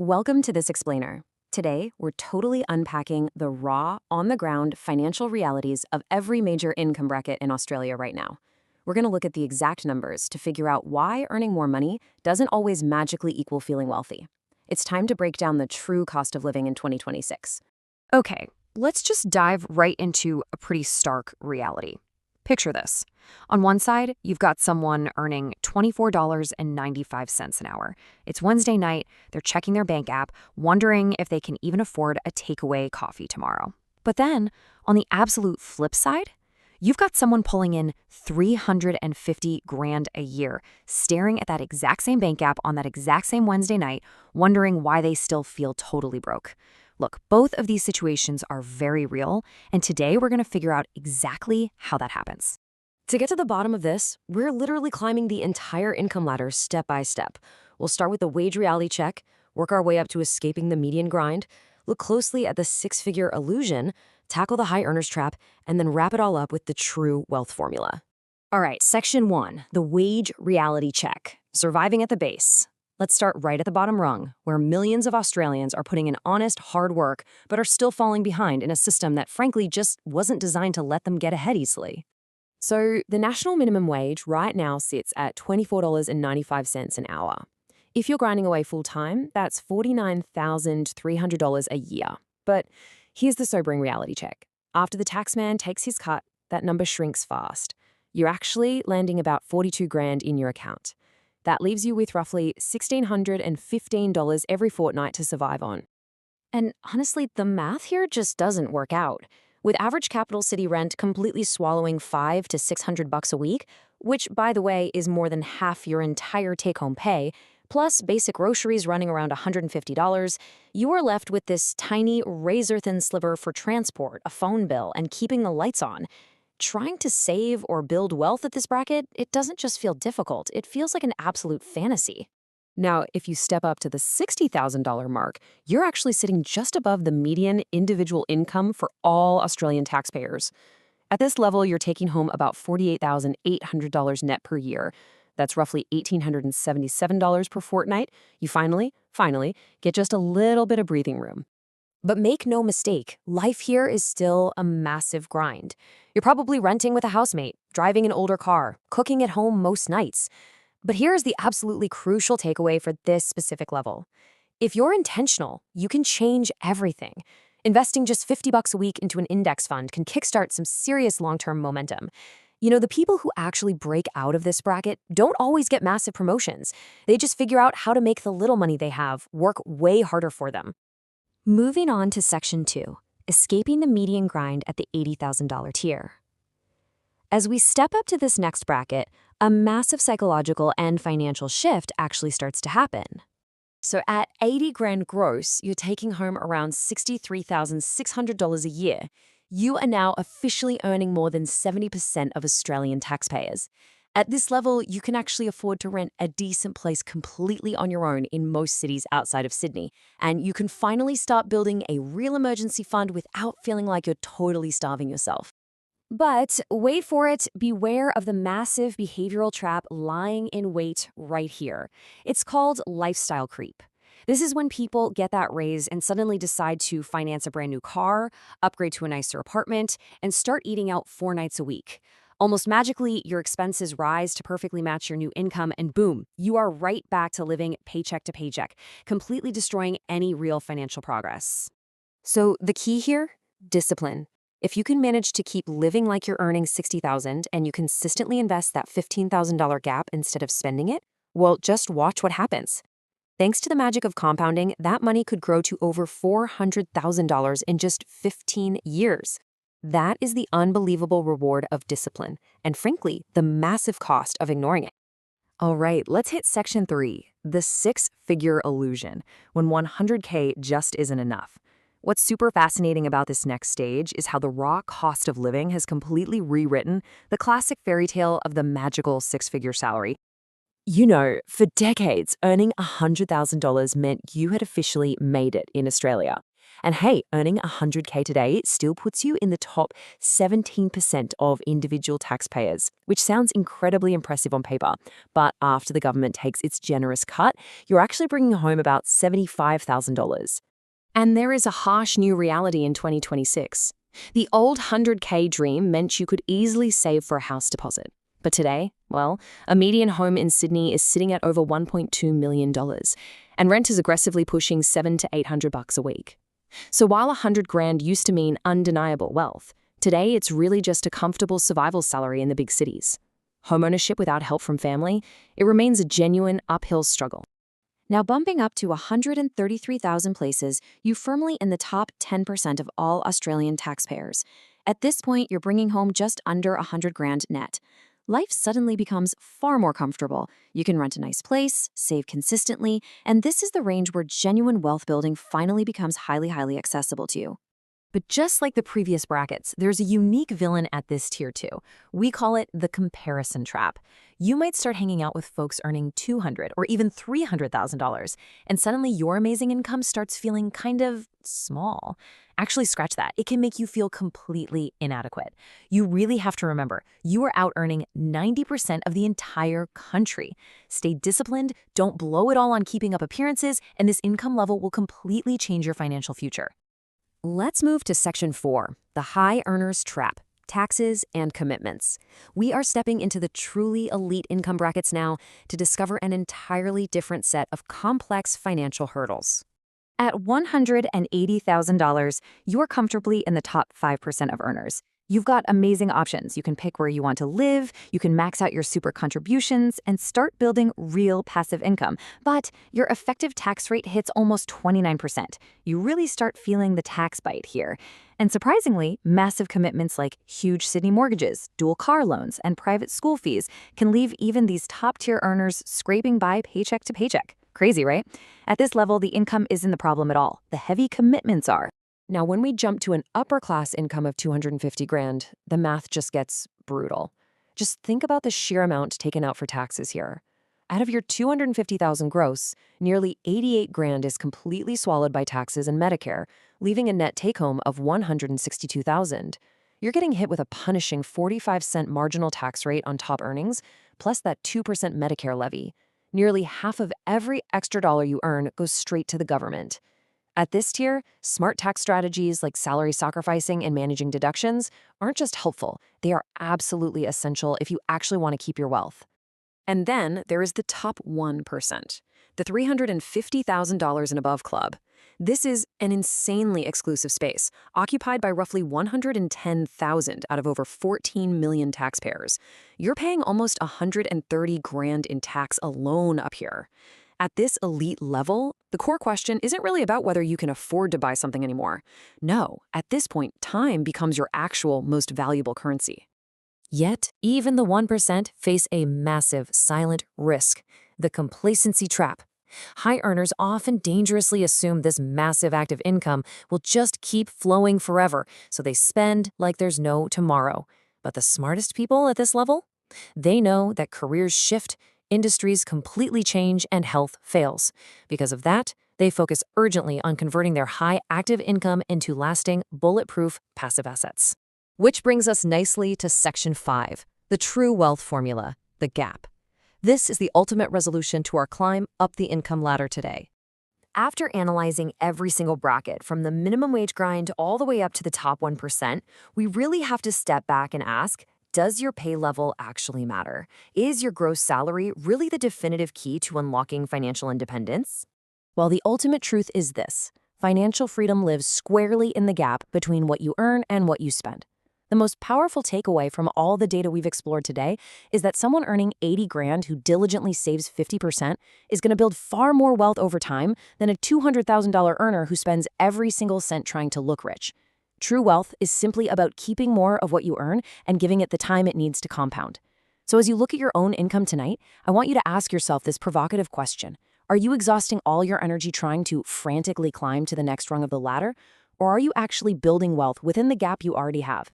Welcome to This Explainer. Today, we're totally unpacking the raw, on-the-ground financial realities of every major income bracket in Australia right now. We're going to look at the exact numbers to figure out why earning more money doesn't always magically equal feeling wealthy. It's time to break down the true cost of living in 2026. Okay, let's just dive right into a pretty stark reality. Picture this. On one side, you've got someone earning $24.95 an hour. It's Wednesday night, they're checking their bank app, wondering if they can even afford a takeaway coffee tomorrow. But then, on the absolute flip side, you've got someone pulling in $350,000 a year, staring at that exact same bank app on that exact same Wednesday night, wondering why they still feel totally broke. Look, both of these situations are very real, and today we're going to figure out exactly how that happens. To get to the bottom of this, we're literally climbing the entire income ladder step by step. We'll start with the wage reality check, work our way up to escaping the median grind, look closely at the six-figure illusion, tackle the high earners trap, and then wrap it all up with the true wealth formula. All right, section 1, the wage reality check, surviving at the base. Let's start right at the bottom rung, where millions of Australians are putting in honest, hard work, but are still falling behind in a system that frankly just wasn't designed to let them get ahead easily. So the national minimum wage right now sits at $24.95 an hour. If you're grinding away full-time, that's $49,300 a year. But here's the sobering reality check. After the taxman takes his cut, that number shrinks fast. You're actually landing about $42,000 in your account. That leaves you with roughly $1,615 every fortnight to survive on. And honestly, the math here just doesn't work out. With average capital city rent completely swallowing $500 to $600 a week, which, by the way, is more than half your entire take-home pay, plus basic groceries running around $150, you are left with this tiny, razor-thin sliver for transport, a phone bill, and keeping the lights on. Trying to save or build wealth at this bracket, it doesn't just feel difficult, it feels like an absolute fantasy. Now, if you step up to the $60,000 mark, you're actually sitting just above the median individual income for all Australian taxpayers. At this level, you're taking home about $48,800 net per year. That's roughly $1,877 per fortnight. You finally get just a little bit of breathing room. But make no mistake, life here is still a massive grind. You're probably renting with a housemate, driving an older car, cooking at home most nights. But here's the absolutely crucial takeaway for this specific level. If you're intentional, you can change everything. Investing just $50 a week into an index fund can kickstart some serious long-term momentum. You know, the people who actually break out of this bracket don't always get massive promotions. They just figure out how to make the little money they have work way harder for them. Moving on to section 2, escaping the median grind at the $80,000 tier. As we step up to this next bracket, a massive psychological and financial shift actually starts to happen. So at $80,000 gross, you're taking home around $63,600 a year. You are now officially earning more than 70% of Australian taxpayers. At this level, you can actually afford to rent a decent place completely on your own in most cities outside of Sydney. And you can finally start building a real emergency fund without feeling like you're totally starving yourself. But wait for it, beware of the massive behavioral trap lying in wait right here. It's called lifestyle creep. This is when people get that raise and suddenly decide to finance a brand new car, upgrade to a nicer apartment, and start eating out 4 nights a week. Almost magically, your expenses rise to perfectly match your new income, and boom, you are right back to living paycheck to paycheck, completely destroying any real financial progress. So the key here? Discipline. If you can manage to keep living like you're earning $60,000 and you consistently invest that $15,000 gap instead of spending it, well, just watch what happens. Thanks to the magic of compounding, that money could grow to over $400,000 in just 15 years. That is the unbelievable reward of discipline, and frankly, the massive cost of ignoring it. All right, let's hit section 3, the six-figure illusion, when $100K just isn't enough. What's super fascinating about this next stage is how the raw cost of living has completely rewritten the classic fairy tale of the magical six-figure salary. You know, for decades, earning $100,000 meant you had officially made it in Australia. And hey, earning 100K today still puts you in the top 17% of individual taxpayers, which sounds incredibly impressive on paper. But after the government takes its generous cut, you're actually bringing home about $75,000. And there is a harsh new reality in 2026. The old 100K dream meant you could easily save for a house deposit. But today, well, a median home in Sydney is sitting at over $1.2 million, and rent is aggressively pushing $700 to $800 a week. So while 100 grand used to mean undeniable wealth, today it's really just a comfortable survival salary in the big cities. Homeownership without help from family, it remains a genuine uphill struggle. Now bumping up to 133,000 places, you firmly in the top 10% of all Australian taxpayers. At this point, you're bringing home just under 100 grand net. Life suddenly becomes far more comfortable. You can rent a nice place, save consistently, and this is the range where genuine wealth building finally becomes highly accessible to you. But just like the previous brackets, there's a unique villain at this tier too. We call it the comparison trap. You might start hanging out with folks earning $200,000 or even $300,000, and suddenly your amazing income starts feeling kind of small. Actually, scratch that. It can make you feel completely inadequate. You really have to remember, you are out earning 90% of the entire country. Stay disciplined, don't blow it all on keeping up appearances, and this income level will completely change your financial future. Let's move to Section 4, the high earners trap, taxes and commitments. We are stepping into the truly elite income brackets now to discover an entirely different set of complex financial hurdles. At $180,000, you're comfortably in the top 5% of earners. You've got amazing options. You can pick where you want to live, you can max out your super contributions, and start building real passive income. But your effective tax rate hits almost 29%. You really start feeling the tax bite here. And surprisingly, massive commitments like huge Sydney mortgages, dual car loans, and private school fees can leave even these top-tier earners scraping by paycheck to paycheck. Crazy, right? At this level, the income isn't the problem at all. The heavy commitments are. Now, when we jump to an upper-class income of 250 grand, the math just gets brutal. Just think about the sheer amount taken out for taxes here. Out of your 250,000 gross, nearly 88 grand is completely swallowed by taxes and Medicare, leaving a net take-home of 162,000. You're getting hit with a punishing 45-cent marginal tax rate on top earnings, plus that 2% Medicare levy. Nearly half of every extra dollar you earn goes straight to the government. At this tier, smart tax strategies like salary sacrificing and managing deductions aren't just helpful, they are absolutely essential if you actually want to keep your wealth. And then there is the top 1%, the $350,000 and above club. This is an insanely exclusive space, occupied by roughly 110,000 out of over 14 million taxpayers. You're paying almost 130 grand in tax alone up here. At this elite level, the core question isn't really about whether you can afford to buy something anymore. No, at this point, time becomes your actual most valuable currency. Yet, even the 1% face a massive silent risk, the complacency trap. High earners often dangerously assume this massive active income will just keep flowing forever, so they spend like there's no tomorrow. But the smartest people at this level? They know that careers shift, industries completely change, and health fails. Because of that, they focus urgently on converting their high active income into lasting, bulletproof passive assets. Which brings us nicely to Section 5, the true wealth formula, the gap. This is the ultimate resolution to our climb up the income ladder today. After analyzing every single bracket, from the minimum wage grind all the way up to the top 1%, we really have to step back and ask, does your pay level actually matter? Is your gross salary really the definitive key to unlocking financial independence? Well, the ultimate truth is this: financial freedom lives squarely in the gap between what you earn and what you spend. The most powerful takeaway from all the data we've explored today is that someone earning 80 grand who diligently saves 50% is going to build far more wealth over time than a $200,000 earner who spends every single cent trying to look rich. True wealth is simply about keeping more of what you earn and giving it the time it needs to compound. So as you look at your own income tonight, I want you to ask yourself this provocative question. Are you exhausting all your energy trying to frantically climb to the next rung of the ladder? Or are you actually building wealth within the gap you already have?